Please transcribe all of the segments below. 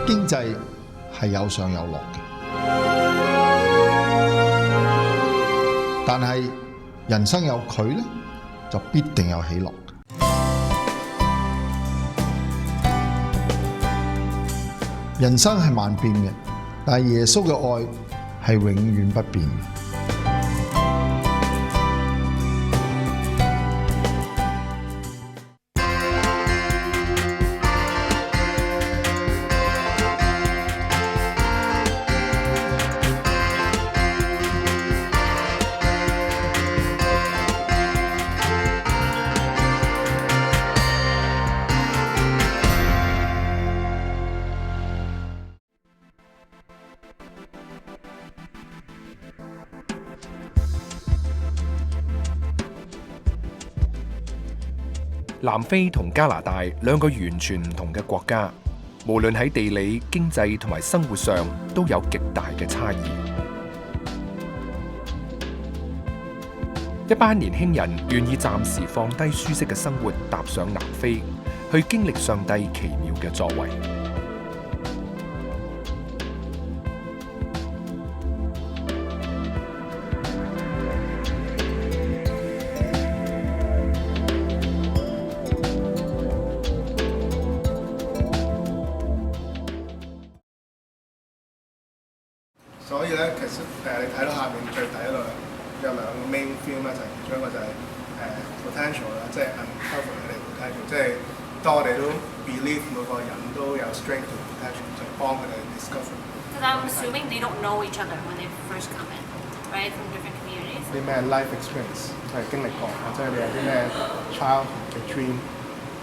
經濟係有上有落嘅，但係人生有佢咧，就必定有喜樂。人生係萬變嘅，但係耶穌嘅愛係永遠不變嘅。南非同加拿大兩個完全唔同嘅國家，無論喺地理、經濟同埋生活上都有極大嘅差異。一班年輕人願意暫時放低舒適嘅生活，踏上南非，去經歷上帝奇妙嘅作為。所以咧，其實你睇到下面最底嗰度有兩個 main theme 咧，就係其中一個就係potential 啦，即係 uncover 佢哋 potential， 即係當我哋都 believe 每個人都有 strength to potential， 就幫佢哋 discover。Because I'm assuming they don't know each other when they first come in, right? From different communities. 啲咩 life experience 係經歷過，或者你有啲咩 child 嘅 dream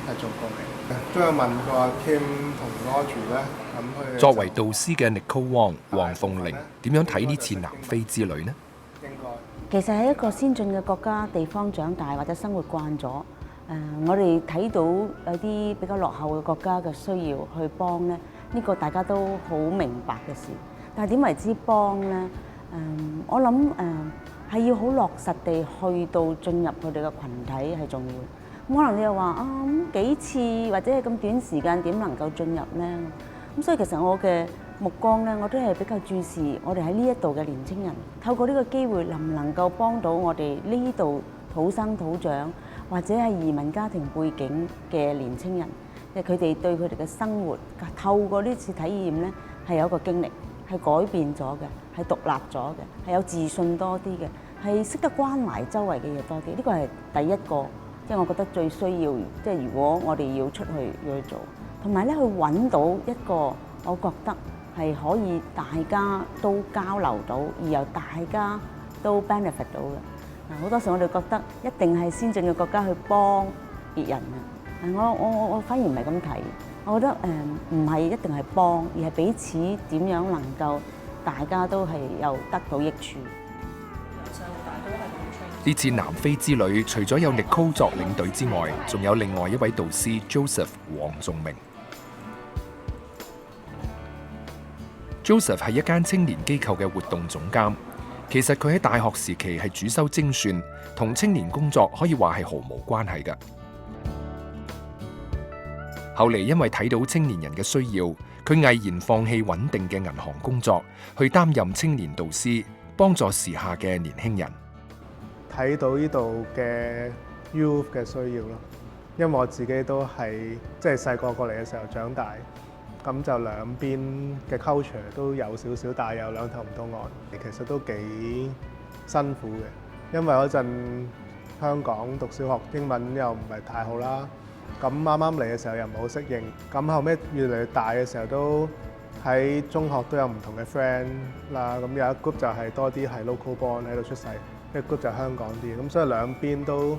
係做過嚟。都有問過 Kim 同 Audrey 咧，咁佢哋作為導師嘅 Nicole Wong 黃鳳玲點樣睇呢次南非之旅呢？應該其實喺一個先進嘅國家地方長大或者生活慣咗，我哋睇到有啲比較落後嘅國家嘅需要去幫咧，呢個大家都好明白嘅事。但係點為之幫咧？我諗係要好落實地去到進入佢哋嘅群體係重要。咁可能你又話咁幾次或者係咁短時間點能夠進入咧？咁所以其實我嘅目光咧，我都係比較注視我哋喺呢一度嘅年青人，透過呢個機會能唔能夠幫到我哋呢度土生土長或者係移民家庭背景嘅年青人，即係佢哋對佢哋嘅生活透過呢次體驗咧，係有一個經歷，係改變咗嘅，係獨立咗嘅，係有自信多啲嘅，係識得關懷周圍嘅嘢多啲。呢個係第一個，即係我覺得最需要，即係如果我哋要出去要去做，同埋咧去揾到一個我覺得係可以大家都交流到，而又大家都 benefit 到嘅。好多時我哋覺得一定係先進嘅國家去幫別人嘅，我反而唔係咁睇。我覺得唔係一定係幫，而係彼此點樣能夠大家都係又得到益處。呢次南非之旅，除咗有 Nicole 作領隊之外，仲有另外一位導師 Joseph 黃仲明。Joseph 係一間青年機構嘅活動總監。其實佢喺大學時期係主修精算，同青年工作可以話係毫無關係㗎。後嚟因為睇到青年人嘅需要，佢毅然放棄穩定嘅銀行工作，去擔任青年導師，幫助時下嘅年輕人。睇到呢度嘅 youth 嘅需要咯，因為我自己都係即係細個過嚟嘅時候長大，咁就兩邊嘅 culture 都有少少，但係有兩頭唔到岸，其實都幾辛苦嘅。因為嗰陣香港讀小學英文又唔係太好啦，咁啱啱嚟嘅時候又唔係好適應，咁後尾越嚟越大嘅時候都喺中學都有唔同嘅 friend 啦，咁有一 group 就係多啲係 local born 喺度出世，一 group 就香港啲，咁所以兩邊都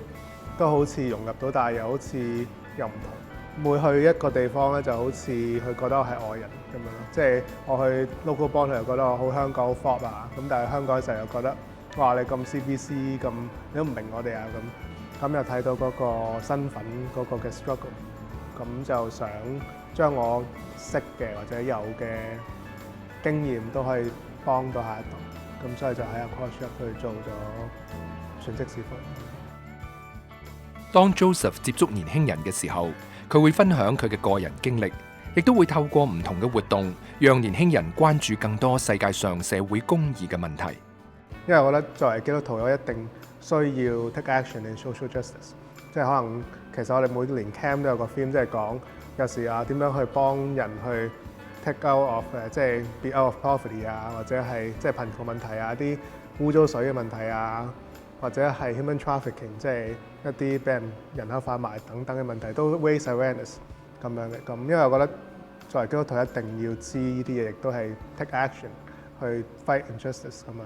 好似融入到，但係又好似又唔同。每去一個地方咧，就好似佢覺得我係外人咁樣咯。即係我去 local bond，佢又覺得我好香港好 pop 啊。咁但係香港嘅時候又覺得，哇！你咁 CBC 咁，你都唔明我哋啊咁。咁又睇到嗰個身份嗰個嘅 struggle，咁就想將我識嘅或者有嘅經驗都可以幫到下一代。咁所以就喺阿 Coach 去做咗全職師傅。當 Joseph 接觸年輕人嘅時候，佢會分享佢嘅個人經歷，亦都會透過唔同嘅活動，讓年輕人關注更多世界上社會公義嘅問題。因為我覺得作為基督徒，我一定需要 take action in social justice。即係可能其實我哋每年 camp 都有個 theme，即係講有時點樣去幫人去 take out of 即係 be out of poverty 啊，或者係即係貧窮問題啊，啲污糟水嘅問題啊，或者係 human trafficking， 即係一啲俾人口販賣等等嘅問題，都 raise awareness 咁樣嘅。咁因為我覺得作為基督徒一定要知呢啲嘢，亦都係 take action 去 fight injustice 咁樣。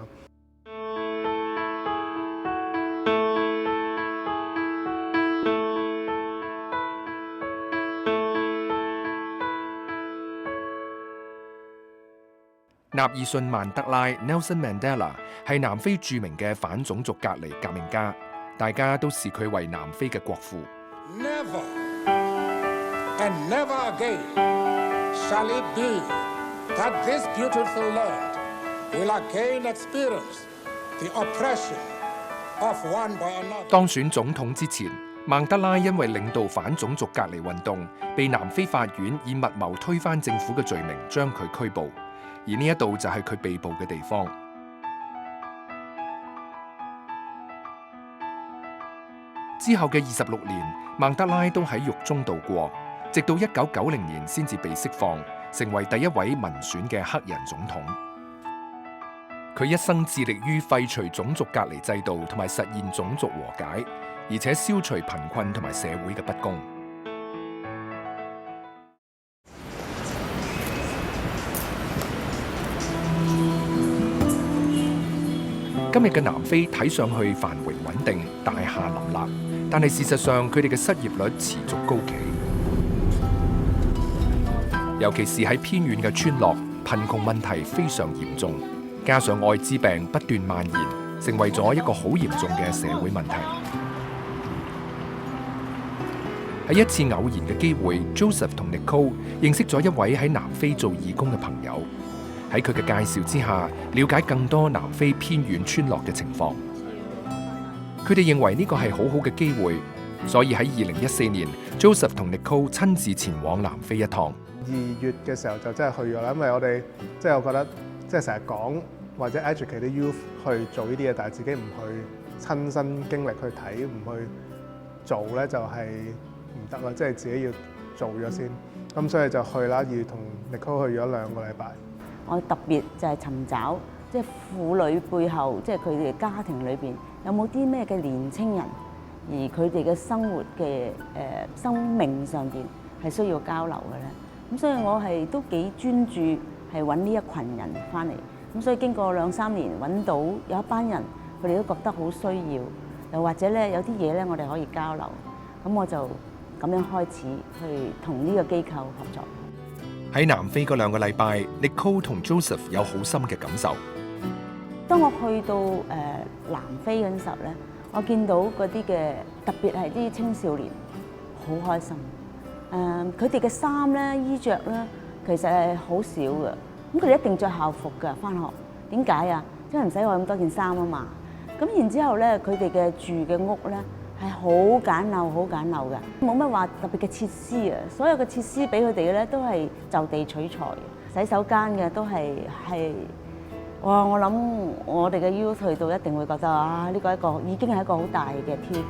納爾遜·曼德拉 （Nelson Mandela） 係南非著名嘅反種族隔離革命家，大家都視佢為南非嘅國父。Never and never again shall it be that this beautiful land will again experience the oppression of one by another。當選總統之前，曼德拉因為領導反種族隔離運動，被南非法院以密謀推翻政府嘅罪名將佢拘捕。而呢一度就係佢被捕嘅地方。之後嘅26年，曼德拉都喺獄中度過，直到1990年先至被釋放，成為第一位民選嘅黑人總統。佢一生致力於廢除種族隔離制度同埋實現種族和解，而且消除貧困同埋社會嘅不公。今日嘅南非睇上去繁榮穩定，大廈林立，但係事實上佢哋嘅失業率持續高企，尤其是喺偏遠嘅村落，貧窮問題非常嚴重，加上愛滋病不斷蔓延，成為咗一個好嚴重嘅社會問題。喺一次偶然嘅機會 ，Joseph 同 Nicole 認識咗一位喺南非做義工嘅朋友。喺佢嘅介紹之下，了解更多南非偏遠村落嘅情況。佢哋認為呢個係好好嘅機會，所以喺2014年 ，Joseph 同 Nicole 親自前往南非一趟。2月嘅時候就真係去咗啦，因為我哋即係我覺得即係成日講或者 educate 啲 youth 去做呢啲嘢，但係自己唔去親身經歷去睇，唔去做咧就係唔得啦，即係自己要做咗先。咁所以就去啦，而同 Nicole 去咗2個禮拜。我特別就係尋找即係婦女背後，即係佢哋家庭裏邊有冇啲咩嘅年青人，而佢哋嘅生活嘅生命上邊係需要交流嘅咧。咁所以我係都幾專注係揾呢一群人翻嚟。咁所以經過2-3年揾到有一班人，佢哋都覺得好需要，又或者咧有啲嘢咧我哋可以交流。咁我就咁樣開始去同呢個機構合作。喺南非嗰2個禮拜 ，Nicole 同 Joseph 有好深嘅感受。當我去到南非嗰陣時候咧，我見到嗰啲嘅特別係啲青少年好開心。佢哋嘅衫咧、衣着咧，其實係好少嘅。咁佢哋一定着校服㗎，返學。點解啊？因為唔使我咁多件衫啊嘛。咁然之後咧，佢哋嘅住嘅屋咧係好簡陋、好簡陋嘅，冇乜話特別嘅設施啊。所有嘅設施俾佢哋嘅咧都係就地取材，洗手間嘅都係哇！我諗我哋嘅 youth 去到一定會覺得啊，呢個已經係一個好大嘅挑戰。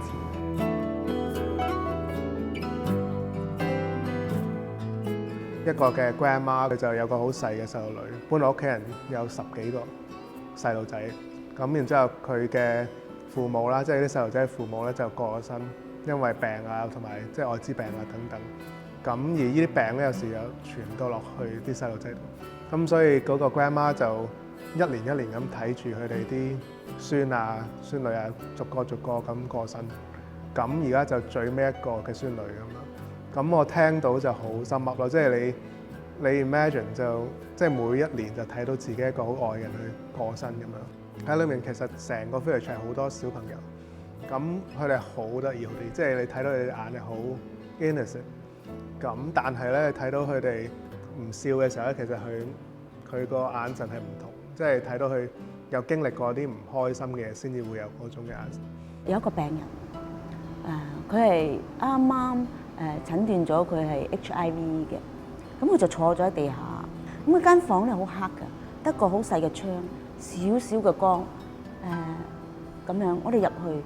一個嘅 grandma 佢就有個好細嘅細路女，本來屋企人有10幾個細路仔，咁然之後佢嘅父母啦，即係啲細路仔嘅父母咧就過咗身，因為病啊同埋即係愛滋病啊等等。咁而呢啲病咧有時又傳到落去啲細路仔度，咁所以嗰個 grandma 就一年一年咁睇住佢哋啲孫啊孫女啊逐個咁過身，咁而家就最尾一個嘅孫女咁樣。咁我聽到就好心噏咯，即係你 imagine 就即係每一年就睇到自己一個好愛嘅人去過身咁樣。喺裏面其實成個 village 係好多小朋友，咁佢哋好得意好啲，即係你睇到佢哋眼係好 innocent，咁但係咧睇到佢哋唔笑嘅時候咧，其實佢個眼神係唔同，即係睇到佢有經歷過啲唔開心嘅嘢，先至會有嗰種嘅眼神。有一個病人，佢係啱啱診斷咗佢係 HIV 嘅，咁佢就坐咗喺地下。咁嗰間房咧好黑㗎，得個好細嘅窗，少少嘅光，咁樣。我哋入去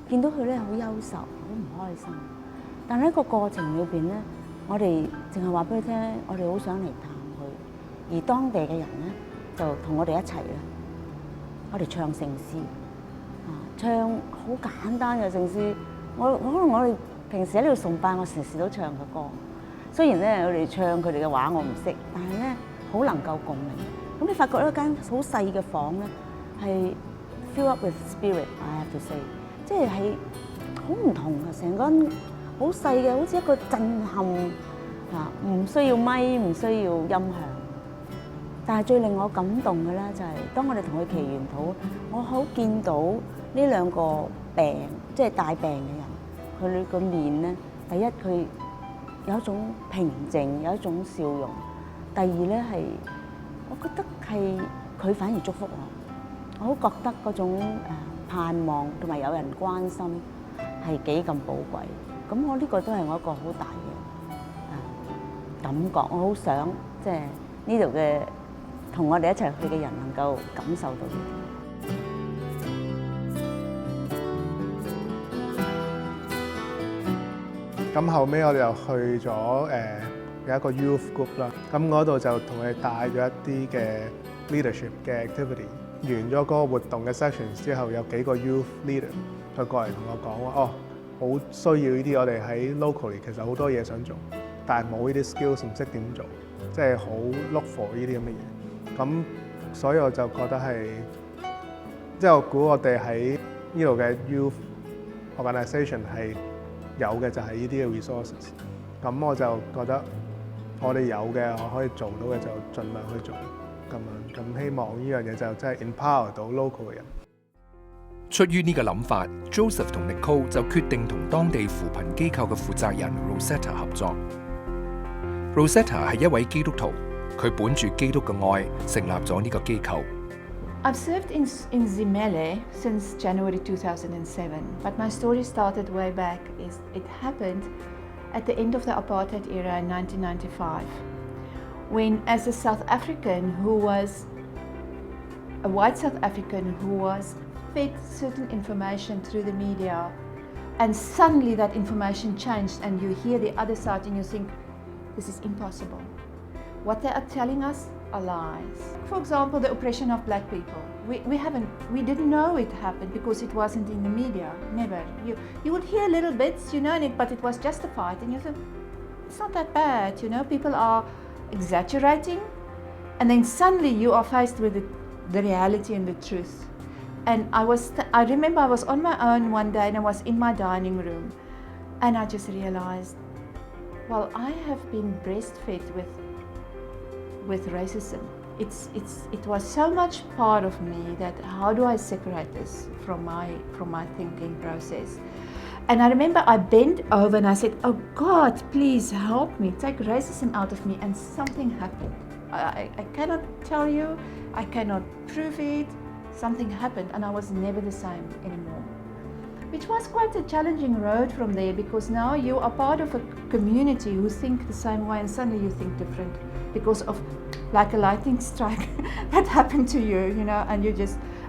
見到佢咧好憂愁，好唔開心。但係喺個過程裏邊咧，我哋淨係話俾佢聽，我哋好想嚟探佢，而當地嘅人咧就同我哋一齊咧，我哋唱聖詩，唱好簡單嘅聖詩。可能我哋平時喺呢度崇拜，我時時都唱嘅歌。雖然咧我哋唱佢哋嘅話我唔識，但係咧好能夠共鳴。咁你發覺一間好細嘅房咧係 fill up with spirit，I have to say， 即係好唔同嘅，成間好細嘅，好似一個震撼唔需要咪，唔需要音響。但係最令我感動嘅咧就係當我哋同佢祈完禱，我好見到呢兩個即係大病嘅人，佢個面咧，第一佢有一種平靜，有一種笑容；第二咧係，我覺得係佢反而祝福我，我好覺得嗰種盼望同埋有人關心係幾咁寶貴。咁我呢個都係我一個好大嘅感覺，我好想即係呢度嘅同我哋一齊去嘅人能夠感受到呢啲。咁後尾我哋又去咗有一個 youth group 啦，咁嗰度就同佢帶咗一啲嘅 leadership 嘅 activity。完咗嗰個活動嘅 sections 之後，有幾個 youth leader 佢過嚟同我講話，好需要呢啲，我哋喺 locally 其實好多嘢想做，但係冇呢啲 skills，唔識點做，即係好 look for 呢啲咁嘅嘢。咁所以我就覺得係，即係我估我哋喺呢度嘅 youth organisation 係有嘅就係呢啲嘅 resources。咁我就覺得我哋有嘅，我可以做到嘅就盡量去做咁樣。咁希望呢樣嘢就真係 empower 到 local 嘅人。出於呢個諗法 ，Joseph 同 Nicole 就決定同當地扶貧機構嘅負責人 Rosetta 合作。Rosetta 係一位基督徒，佢本住基督嘅愛成立咗呢個機構。I've served in Zimele since January 2007, but my story started way back. It happened at the end of the apartheid era in 1995, when as a South African who was a white South African who was fed certain information through the media, and suddenly that information changed and you hear the other side and you think, this is impossible. What they are telling us are lies. For example, the oppression of black people. We didn't know it happened because it wasn't in the media, never. You would hear little bits, but it was justified and you think, it's not that bad, people are exaggerating, and then suddenly you are faced with the reality and the truth. And I remember I was on my own one day and I was in my dining room and I just realized, well, I have been breastfed with racism. It was so much part of me that how do I separate this from my thinking process? And I remember I bent over and I said, oh God, please help me, take racism out of me, and something happened. I cannot tell you, I cannot prove it. Something happened and I was never the same anymore. Which was quite a challenging road from there, because now you are part of a community who think the same way and suddenly you think different because of like a lightning strike that happened to you,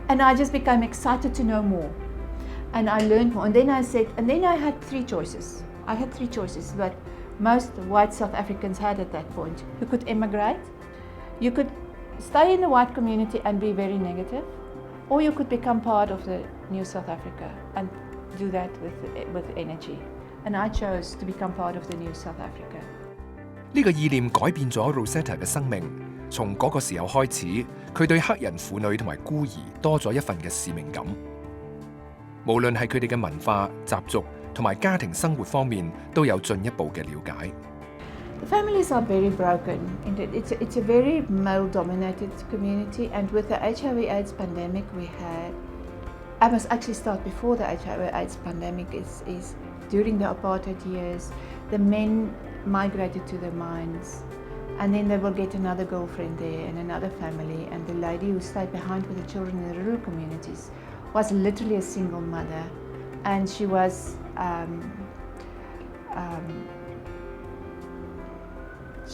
and I just became excited to know more. And I learned more. And then I had three choices. I had three choices that most white South Africans had at that point. You could emigrate, you could stay in the white community and be very negative, or you could become part of the new South Africa and do that with energy. And I chose to become part of the new South Africa. 呢個意念改變咗 Rosetta 嘅生命。從嗰個時候開始，佢對黑人婦女同埋孤兒多咗一份嘅使命感。無論係佢哋嘅文化、習俗同埋家庭生活方面，都有進一步嘅了解。The families are very broken. It's a very male-dominated community, and with the HIV/AIDS pandemic I must actually start before the HIV/AIDS pandemic is during the apartheid years. The men migrated to the mines, and then they will get another girlfriend there and another family, and the lady who stayed behind with the children in the rural communities was literally a single mother, and she was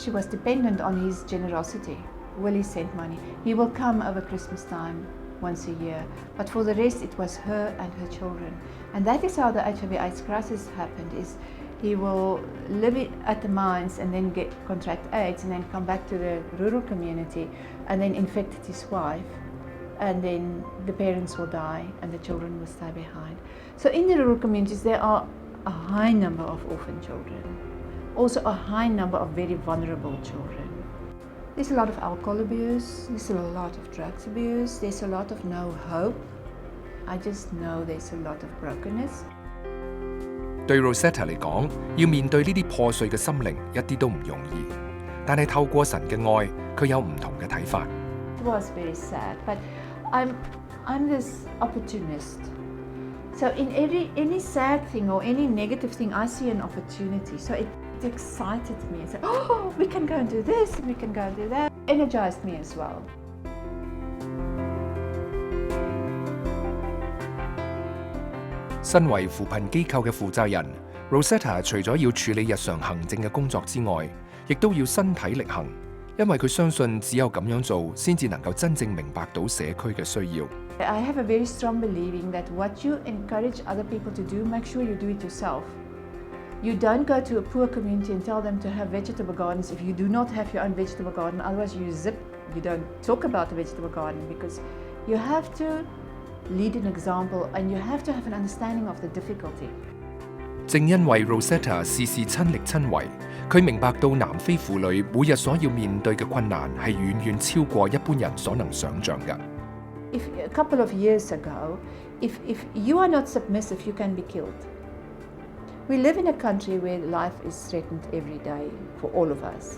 she was dependent on his generosity. Willie sent money. He will come over Christmas time once a year, but for the rest it was her and her children. And that is how the HIV/AIDS crisis happened, is he will live at the mines and then contract AIDS and then come back to the rural community and then infect his wife, and then the parents will die and the children will stay behind. So in the rural communities there are a high number of orphan children, also a high number of very vulnerable children. There's a lot of alcohol abuse, there's a lot of drugs abuse, there's a lot of no hope. I just know there's a lot of brokenness. 對 Rosetta 嚟講，要面對呢啲破碎嘅心靈一啲都唔容易，但係透過神嘅愛，佢有唔同嘅睇法。It was very sad, but I'm this opportunist. So in any sad thing or any negative thing, I see an opportunity. So it excited me and said, oh, we can go and do this and we can go and do that. Energized me as well. 身為扶貧機構嘅負責人 ，Rosetta 除咗要處理日常行政嘅工作之外，亦都要身體力行，因為佢相信只有咁樣做，先至能夠真正明白到社區嘅需要。I have a very strong believing that what you encourage other people to do, make sure you do it yourself. You don't go to a poor community and tell them to have vegetable gardens if you do not have your own vegetable garden. Otherwise you don't talk about the vegetable garden, because you have to lead an example and you have to have an understanding of the difficulty. 正因為 Rosetta 事事親力親為，佢明白到南非婦女每日所要面對嘅困難係遠遠超過一般人所能想像嘅。If a couple of years ago, if you are not submissive, you can be killed. We live in a country where life is threatened every day for all of us.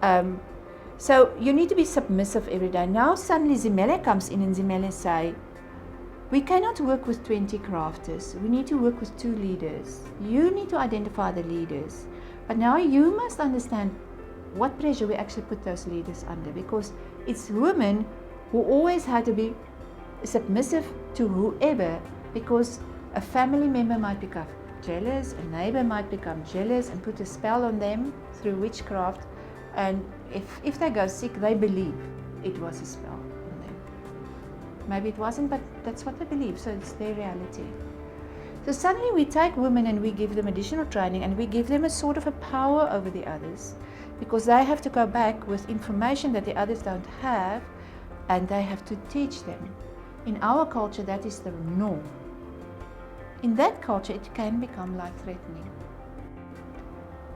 Okay, so you need to be submissive every day. Now suddenly Zimele comes in and Zimele say, we cannot work with 20 crafters. We need to work with 2 leaders. You need to identify the leaders, but now you must understand what pressure we actually put those leaders under, because it's women who always had to be submissive to whoever, because a family member might become jealous, a neighbor might become jealous and put a spell on them through witchcraft, and if they go sick, they believe it was a spell on them. Maybe it wasn't, but that's what they believe, so it's their reality. So suddenly we take women and we give them additional training and we give them a sort of a power over the others, because they have to go back with information that the others don't have, and they have to teach them. In our culture, that is the norm. In that culture, it can become life-threatening.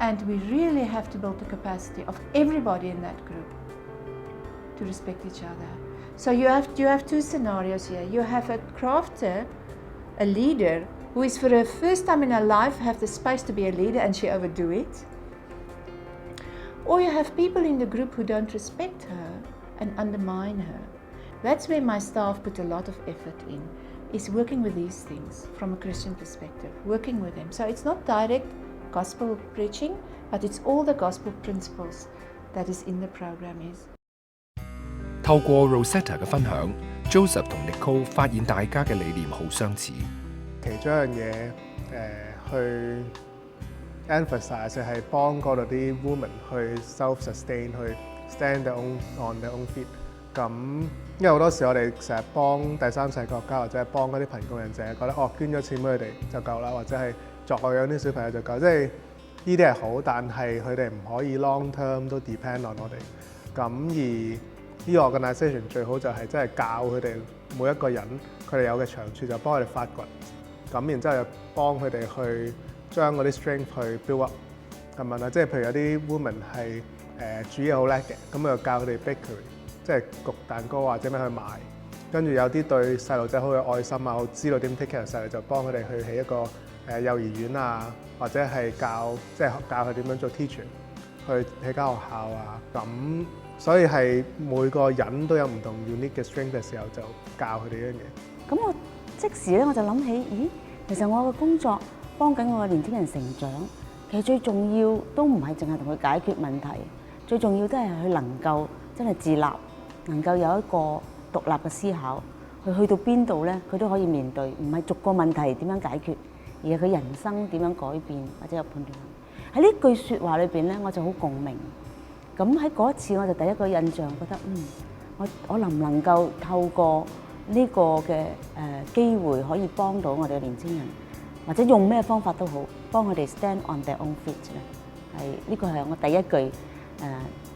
And we really have to build the capacity of everybody in that group to respect each other. So you have 2 scenarios here. You have a crafter, a leader, who is for the first time in her life have the space to be a leader and she overdo it. Or you have people in the group who don't respect her and undermine her. That's where my staff put a lot of effort in, is working with these things from a Christian perspective, working with them. So it's not direct gospel preaching, but it's all the gospel principles that is in the program is. 透過 Rosetta 嘅分享 ，Joseph 同 Nicole 發現大家嘅理念好相似。其中一樣嘢去 emphasize 係幫嗰度啲 women 去 self-sustain， 去 stand on their own feet。咁因為好多時我哋成日幫第三世界國家或者係幫嗰啲貧窮人，淨係覺得捐咗錢俾佢哋就夠啦，或者係助養啲小朋友就夠，即係呢啲係好，但係佢哋唔可以 long term 都 depend on 我哋。咁而呢個 organisation 最好就係真係教佢哋每一個人佢哋有嘅長處，就幫佢哋發掘，咁然之後又幫佢哋去將嗰啲 strength 去 build up 咁樣啦。即係譬如有啲 woman 係煮嘢好叻嘅，咁就教佢哋 bakery， 即係焗蛋糕或者咩去賣。跟住有啲對細路仔好有愛心啊，好知道點 take care 細路，就幫佢哋去起一個幼兒園啊，或者係教佢點樣做 teacher， 去起間學校啊。咁所以係每個人都有唔同 unique 嘅 strength 嘅時候，就教佢哋呢樣嘢。咁我即時咧我就諗起，咦，其實我嘅工作幫緊我嘅年輕人成長，其實最重要都唔係淨係同佢解決問題，最重要都係佢能夠真係自立，能夠有一個獨立嘅思考，佢去到邊度咧，佢都可以面對，唔係逐個問題點樣解決，而係佢人生點樣改變或者有判斷。喺呢句説話裏邊咧，我就好共鳴。咁喺嗰一次我就第一個印象覺得，我能唔能夠透過呢個嘅機會可以幫到我哋嘅年輕人，或者用咩方法都好，幫佢哋 stand on their own feet 咧。呢個係我第一句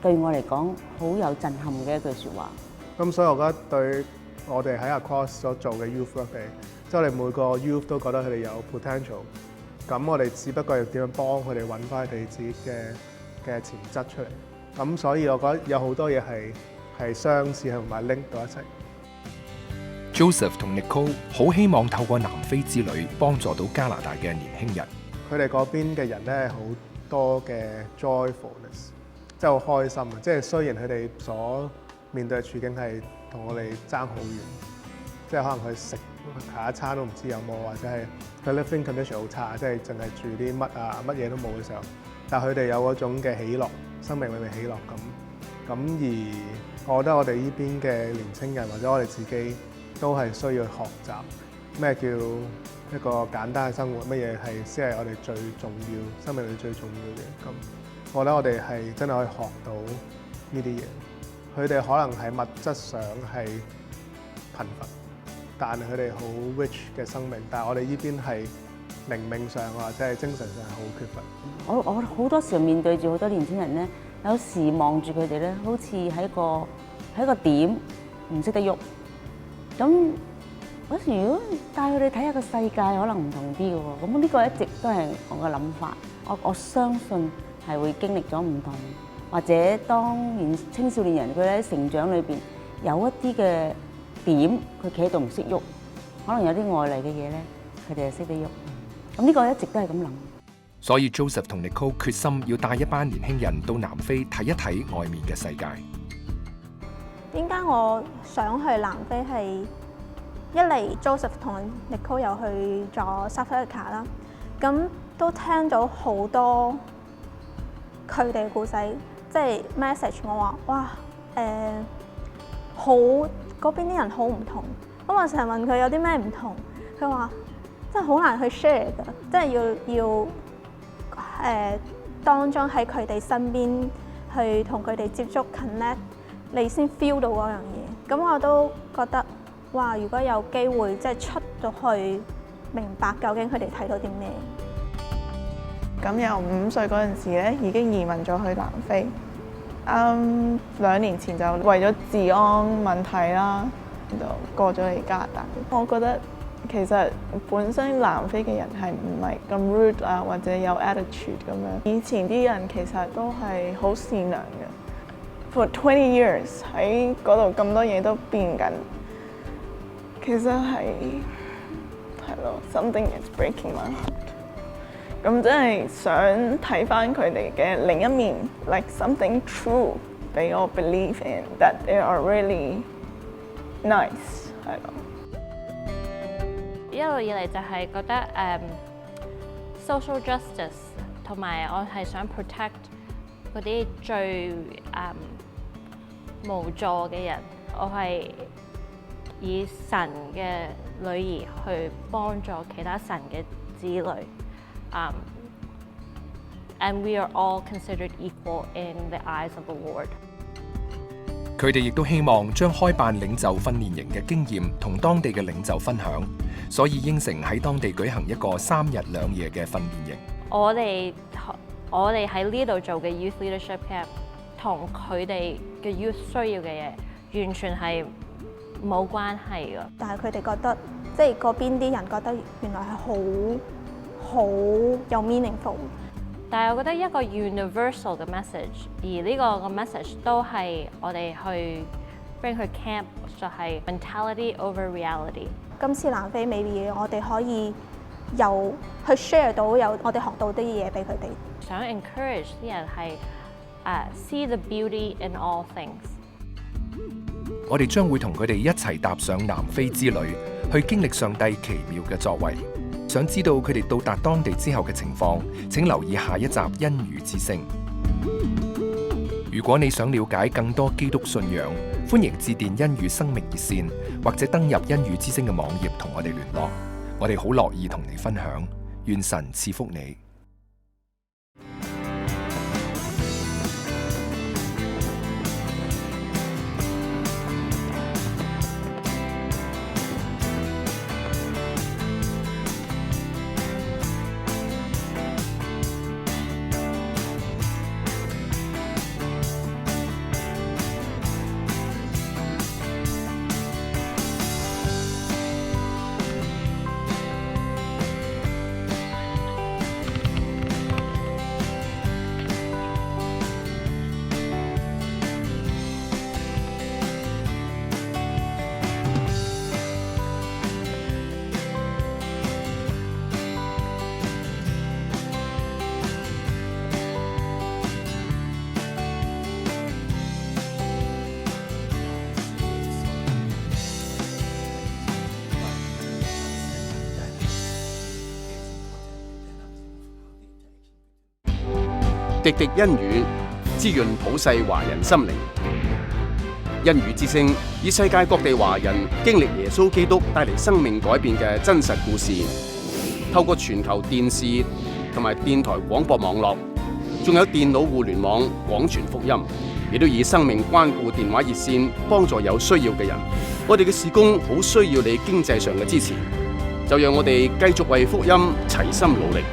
對我嚟講好有震撼嘅一句説話。咁所以我覺得對我哋喺 Across 所做嘅 youth work 嚟，即係我哋每個 youth 都覺得佢哋有 potential。咁我哋只不過要點樣幫佢哋揾翻佢哋自己嘅潛質出嚟。咁所以我覺得有好多嘢係相似同埋 link 到一齊。Joseph 同 Nicole 好希望透過南非之旅幫助到加拿大嘅年輕人。佢哋嗰邊嘅人咧好多嘅 joyfulness， 即係好開心啊！即係雖然佢哋所面對嘅處境係同我哋爭好遠，即係可能佢食下一餐都唔知有冇，或者係佢 living condition 好差，即係淨係住啲乜嘢都冇嘅時候，但係佢哋有嗰種嘅喜樂，生命裏面喜樂咁。而我覺得我哋呢邊嘅年青人或者我哋自己都係需要學習咩叫一個簡單嘅生活，乜嘢係先係我哋最重要，生命裏最重要嘅。咁我覺得我哋係真係可以學到呢啲嘢。佢哋可能喺物質上係貧乏，但係佢哋好 rich 嘅生命。但係我哋呢邊係靈命上或者係精神上係好缺乏。我好多時候面對住好多年輕人咧，有時望住佢哋咧，好似喺個點唔識得喐。咁嗰時如果帶佢哋睇下個世界，可能唔同啲嘅喎。咁呢個一直都係我嘅諗法。我相信係會經歷咗唔同，或者當青少年人佢喺成長裏邊有一啲嘅點，佢企喺度唔識喐，可能有啲外嚟嘅嘢咧，佢哋係識得喐。咁呢個一直都係咁諗。所以 Joseph 同 Nicole 決心要帶一班年輕人到南非睇一睇外面嘅世界。點解我想去南非係一嚟 Joseph 同 Nicole 又去咗 South Africa 啦，咁都聽到好多佢哋嘅故仔，即係 message 我話哇好嗰邊啲人好唔同，咁我成日問佢有啲咩唔同，佢話真係好難去 share 㗎，即係要當中喺佢哋身邊去同佢哋接觸 connect， 你先 feel 到嗰樣嘢。咁我都覺得哇，如果有機會即係出到去明白究竟佢哋睇到啲咩。咁由5歲嗰陣時咧，已經移民咗去南非。2年前就為咗治安問題啦，就過咗嚟加拿大。我覺得其實本身南非嘅人係唔係咁 rude 啊，或者有 attitude 咁樣。以前啲人其實都係好善良嘅。For 20 years 喺嗰度咁多嘢都變緊，其實係咯 ，something is breaking my heart。咁真係想睇翻佢哋嘅另一面 ，like something true 俾我 believe in that they are really nice 係咯。一路以嚟就係覺得social justice 同埋我係想 protect 嗰啲最無助嘅人，我係以神嘅女兒去幫助其他神嘅子女。And we are all considered equal in the eyes of the Lord。佢哋亦都希望將開辦領袖訓練營嘅經驗同當地嘅領袖分享，所以應承喺當地舉行一個3日2夜嘅訓練營。我哋喺呢度做嘅 Youth Leadership Camp 同佢哋嘅 youth 需要嘅嘢完全係冇關係㗎。但係佢哋覺得，即係嗰邊啲人覺得原來係好有 meaningful。但係我覺得一個 universal 嘅 message， 而呢個 message 都係我哋去 bring 去 camp， 就係 mentality over reality。今次南非美嘅嘢，我哋可以有去 share 到有我哋學到啲嘢俾佢哋。想 encourage 啲人係see the beauty in all things。我哋將會同佢哋一齊踏上南非之旅，去經歷上帝奇妙嘅作為。想知道佢哋到達當地之後嘅情況，請留意下一集《恩語之聲》。如果你想了解更多基督信仰，歡迎致電恩語生命熱線，或者登入恩語之聲嘅網頁同我哋聯絡。我哋好樂意同你分享。願神賜福你。滴滴恩語，滋潤普世華人心靈。恩語之聲以世界各地華人經歷耶穌基督帶嚟生命改變嘅真實故事，透過全球電視同埋電台廣播網絡，仲有電腦互聯網廣傳福音，亦都以生命關顧電話熱線幫助有需要嘅人。我哋嘅事工好需要你經濟上嘅支持，就讓我哋繼續為福音齊心努力。